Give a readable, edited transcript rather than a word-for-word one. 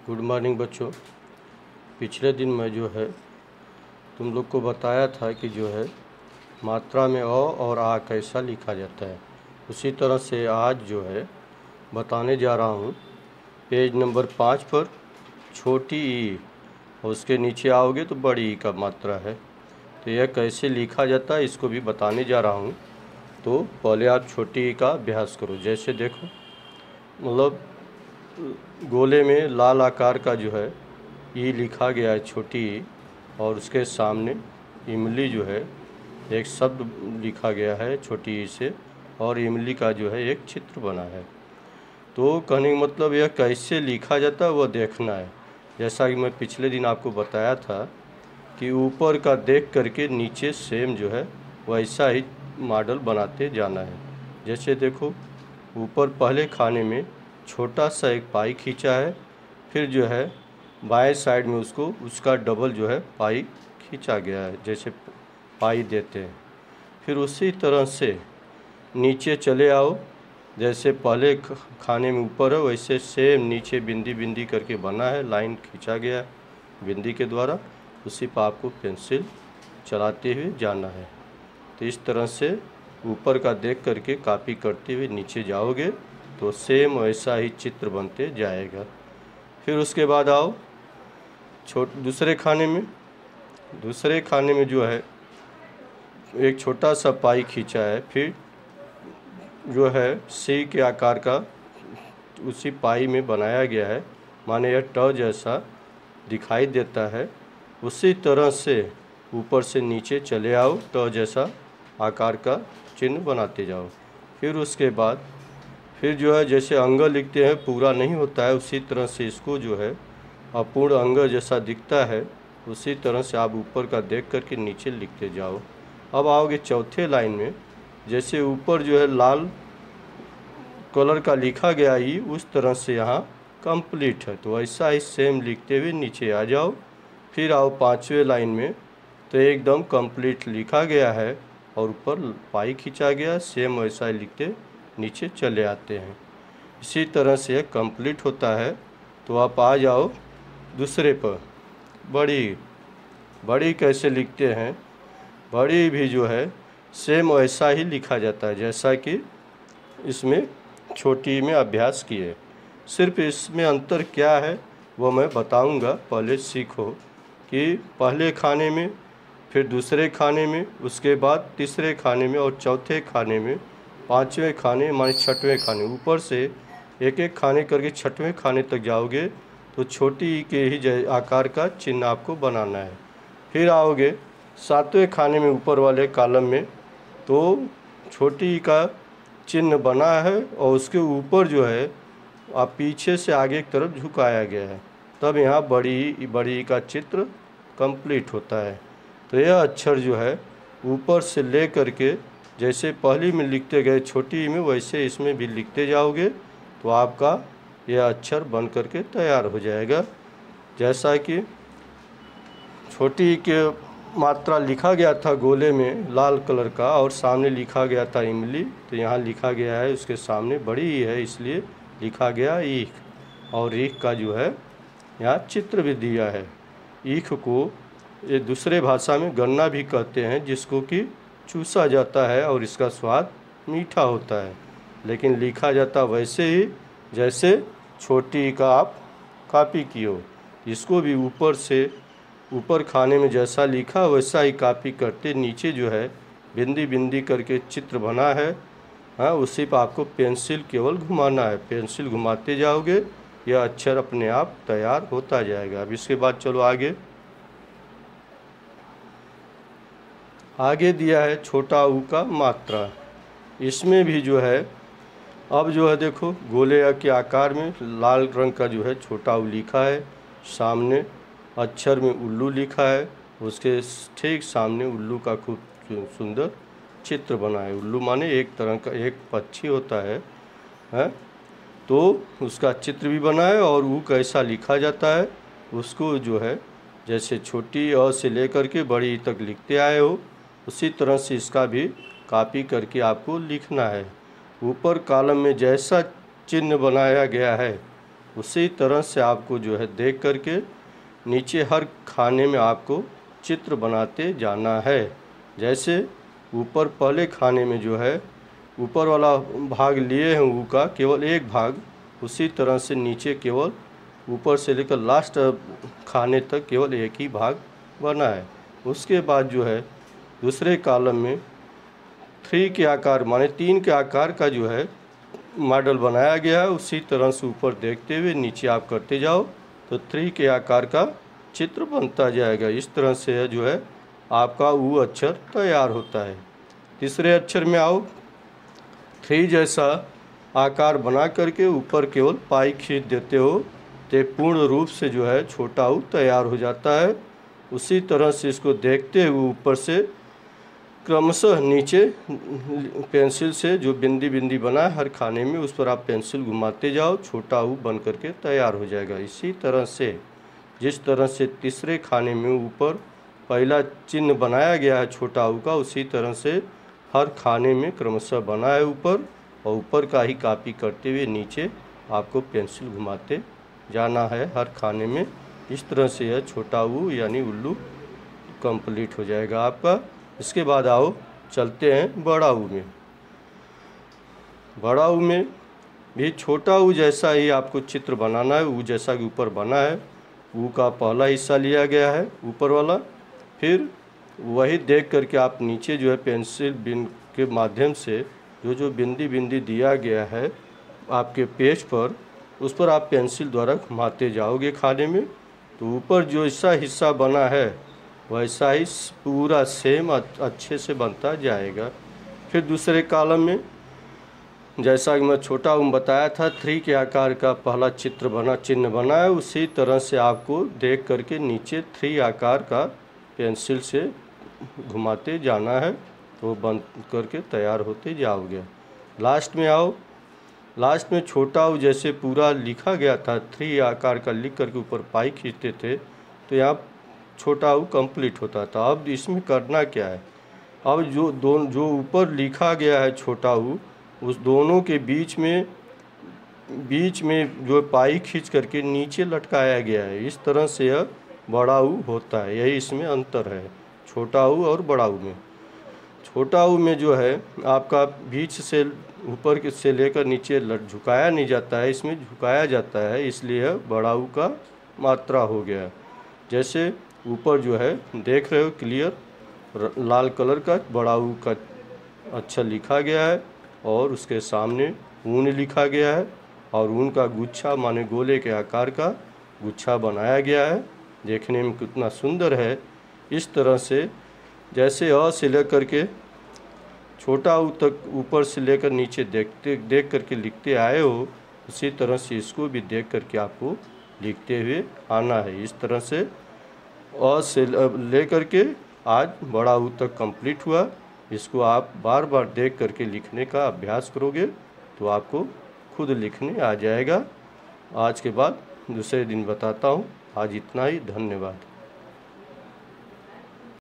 Good morning बच्चों। पिछले दिन मैं जो है तुम लोग को बताया था कि जो है मात्रा में अ और आ कैसा लिखा जाता है। उसी तरह से आज जो है बताने जा रहा हूँ पेज नंबर 5 पर छोटी ई और उसके नीचे आओगे तो बड़ी ई का मात्रा है। तो यह कैसे लिखा जाता है इसको भी बताने जा रहा हूँ। तो पहले आप छोटी ई का अभ्यास करो। जैसे देखो, मतलब गोले में लाल आकार का जो है ई लिखा गया है, छोटी ई, और उसके सामने इमली जो है एक शब्द लिखा गया है छोटी ई से, और इमली का जो है एक चित्र बना है। तो कहने का मतलब यह कैसे लिखा जाता है वह देखना है। जैसा कि मैं पिछले दिन आपको बताया था कि ऊपर का देख करके नीचे सेम जो है वैसा ही मॉडल बनाते जाना है। जैसे देखो, ऊपर पहले खाने में छोटा सा एक पाई खींचा है, फिर जो है बाएं साइड में उसका डबल जो है पाई खींचा गया है, जैसे पाई देते हैं। फिर उसी तरह से नीचे चले आओ, जैसे पहले खाने में ऊपर है वैसे सेम नीचे बिंदी बिंदी करके बना है, लाइन खींचा गया है बिंदी के द्वारा। उसी पर आपको पेंसिल चलाते हुए जाना है। तो इस तरह से ऊपर का देख करके कॉपी करते हुए नीचे जाओगे तो सेम वैसा ही चित्र बनते जाएगा। फिर उसके बाद आओ दूसरे खाने में जो है एक छोटा सा पाई खींचा है, फिर जो है सी के आकार का उसी पाई में बनाया गया है, माने यह ट जैसा दिखाई देता है। उसी तरह से ऊपर से नीचे चले आओ, ट जैसा आकार का चिन्ह बनाते जाओ। फिर उसके बाद फिर जो है जैसे अंग लिखते हैं पूरा नहीं होता है, उसी तरह से इसको जो है अपूर्ण अंग जैसा दिखता है, उसी तरह से आप ऊपर का देख करके नीचे लिखते जाओ। अब आओगे चौथे लाइन में, जैसे ऊपर जो है लाल कलर का लिखा गया ही उस तरह से यहाँ कंप्लीट है, तो ऐसा ही सेम लिखते हुए नीचे आ जाओ। फिर आओ पांचवें लाइन में, तो एकदम कंप्लीट लिखा गया है और ऊपर पाई खींचा गया, सेम वैसा ही लिखते नीचे चले आते हैं। इसी तरह से कंप्लीट होता है। तो आप आ जाओ दूसरे पर, बड़ी कैसे लिखते हैं। बड़ी भी जो है सेम वैसा ही लिखा जाता है जैसा कि इसमें छोटी में अभ्यास किए। सिर्फ इसमें अंतर क्या है वो मैं बताऊंगा, पहले सीखो कि पहले खाने में, फिर दूसरे खाने में, उसके बाद तीसरे खाने में और चौथे खाने में, पांचवें खाने माने छठवें खाने, ऊपर से एक एक खाने करके छठवें खाने तक जाओगे तो छोटी ई के ही आकार का चिन्ह आपको बनाना है। फिर आओगे सातवें खाने में ऊपर वाले कॉलम में, तो छोटी ई का चिन्ह बना है और उसके ऊपर जो है आप पीछे से आगे की तरफ झुकाया गया है, तब यहाँ बड़ी ई का चित्र कंप्लीट होता है। तो यह अक्षर जो है ऊपर से ले करके जैसे पहली में लिखते गए छोटी ई में, वैसे इसमें भी लिखते जाओगे तो आपका यह अक्षर बन करके तैयार हो जाएगा। जैसा कि छोटी ई के मात्रा लिखा गया था गोले में लाल कलर का और सामने लिखा गया था इमली, तो यहाँ लिखा गया है उसके सामने बड़ी ई है, इसलिए लिखा गया ईख, और ईख का जो है यहाँ चित्र भी दिया है। ईख को ये दूसरे भाषा में गन्ना भी कहते हैं, जिसको कि चूसा जाता है और इसका स्वाद मीठा होता है, लेकिन लिखा जाता वैसे ही जैसे छोटी का आप कॉपी किए हो। इसको भी ऊपर खाने में जैसा लिखा वैसा ही कॉपी करते नीचे जो है बिंदी बिंदी करके चित्र बना है, हाँ, उसी पर आपको पेंसिल केवल घुमाना है। पेंसिल घुमाते जाओगे यह अक्षर अपने आप तैयार होता जाएगा। अब इसके बाद चलो आगे दिया है छोटा ऊ का मात्रा। इसमें भी जो है अब जो है देखो गोले के आकार में लाल रंग का जो है छोटा ऊ लिखा है, सामने अक्षर में उल्लू लिखा है, उसके ठीक सामने उल्लू का खूब सुंदर चित्र बना है। उल्लू माने एक तरह का एक पक्षी होता है, तो उसका चित्र भी बना है और ऊ कैसा लिखा जाता है उसको जो है जैसे छोटी अ से लेकर के बड़ी ई तक लिखते आए हो, उसी तरह से इसका भी कॉपी करके आपको लिखना है। ऊपर कॉलम में जैसा चिन्ह बनाया गया है उसी तरह से आपको जो है देख करके नीचे हर खाने में आपको चित्र बनाते जाना है। जैसे ऊपर पहले खाने में जो है ऊपर वाला भाग लिए हैं ऊ का केवल एक भाग, उसी तरह से नीचे केवल ऊपर से लेकर लास्ट खाने तक केवल एक ही भाग बना है। उसके बाद जो है दूसरे कॉलम में 3 के आकार माने 3 के आकार का जो है मॉडल बनाया गया है। उसी तरह से ऊपर देखते हुए नीचे आप करते जाओ तो 3 के आकार का चित्र बनता जाएगा। इस तरह से जो है आपका ऊ अक्षर तैयार होता है। तीसरे अक्षर में आओ, 3 जैसा आकार बना करके ऊपर केवल पाई खींच देते हो तो पूर्ण रूप से जो है छोटा ऊ तैयार हो जाता है। उसी तरह से इसको देखते हुए ऊपर से क्रमशः नीचे पेंसिल से जो बिंदी बिंदी बना है हर खाने में उस पर आप पेंसिल घुमाते जाओ, छोटा ऊ बन करके तैयार हो जाएगा। इसी तरह से जिस तरह से तीसरे खाने में ऊपर पहला चिन्ह बनाया गया है छोटा ऊ का, उसी तरह से हर खाने में क्रमशः बना है ऊपर, और ऊपर का ही कॉपी करते हुए नीचे आपको पेंसिल घुमाते जाना है हर खाने में। इस तरह से यह छोटा ऊ यानी उल्लू कंप्लीट हो जाएगा आपका। इसके बाद आओ चलते हैं बड़ा ऊ में। बड़ा ऊ में भी छोटा ऊ जैसा ही आपको चित्र बनाना है। ऊ जैसा कि ऊपर बना है, ऊ का पहला हिस्सा लिया गया है ऊपर वाला, फिर वही देख करके आप नीचे जो है पेंसिल बिन के माध्यम से जो बिंदी बिंदी दिया गया है आपके पेज पर, उस पर आप पेंसिल द्वारा घुमाते जाओगे खाने में, तो ऊपर जो ऐसा हिस्सा बना है वैसा ही पूरा सेम अच्छे से बनता जाएगा। फिर दूसरे कॉलम में जैसा कि मैं छोटा ऊ बताया था 3 के आकार का पहला चिन्ह बना है, उसी तरह से आपको देख करके नीचे 3 आकार का पेंसिल से घुमाते जाना है, तो बन करके तैयार होते जाओगे। लास्ट में आओ, लास्ट में छोटा ऊ जैसे पूरा लिखा गया था 3 आकार का लिख करके ऊपर पाई खींचते थे तो यहाँ छोटा ऊ कंप्लीट होता था। अब इसमें करना क्या है, अब जो ऊपर लिखा गया है छोटा ऊ उस दोनों के बीच में जो पाई खींच करके नीचे लटकाया गया है। इस तरह से यह बड़ा ऊ होता है, यही इसमें अंतर है छोटा ऊ और बड़ा ऊ में। छोटा ऊ में जो है आपका बीच से ऊपर के से लेकर नीचे झुकाया नहीं जाता है, इसमें झुकाया जाता है, इसलिए यह बड़ा ऊ का मात्रा हो गया। जैसे ऊपर जो है देख रहे हो क्लियर लाल कलर का बड़ा ऊ का अक्षर लिखा गया है और उसके सामने ऊन लिखा गया है और ऊन का गुच्छा माने गोले के आकार का गुच्छा बनाया गया है। देखने में कितना सुंदर है। इस तरह से जैसे अ से लेकर के छोटा ऊ तक ऊपर से लेकर नीचे देख करके लिखते आए हो, उसी तरह से इसको भी देख करके आपको लिखते हुए आना है। इस तरह से अ से लेकर के आज बड़ा ऊ तक कंप्लीट हुआ। इसको आप बार बार देख करके लिखने का अभ्यास करोगे तो आपको खुद लिखने आ जाएगा। आज के बाद दूसरे दिन बताता हूँ। आज इतना ही, धन्यवाद।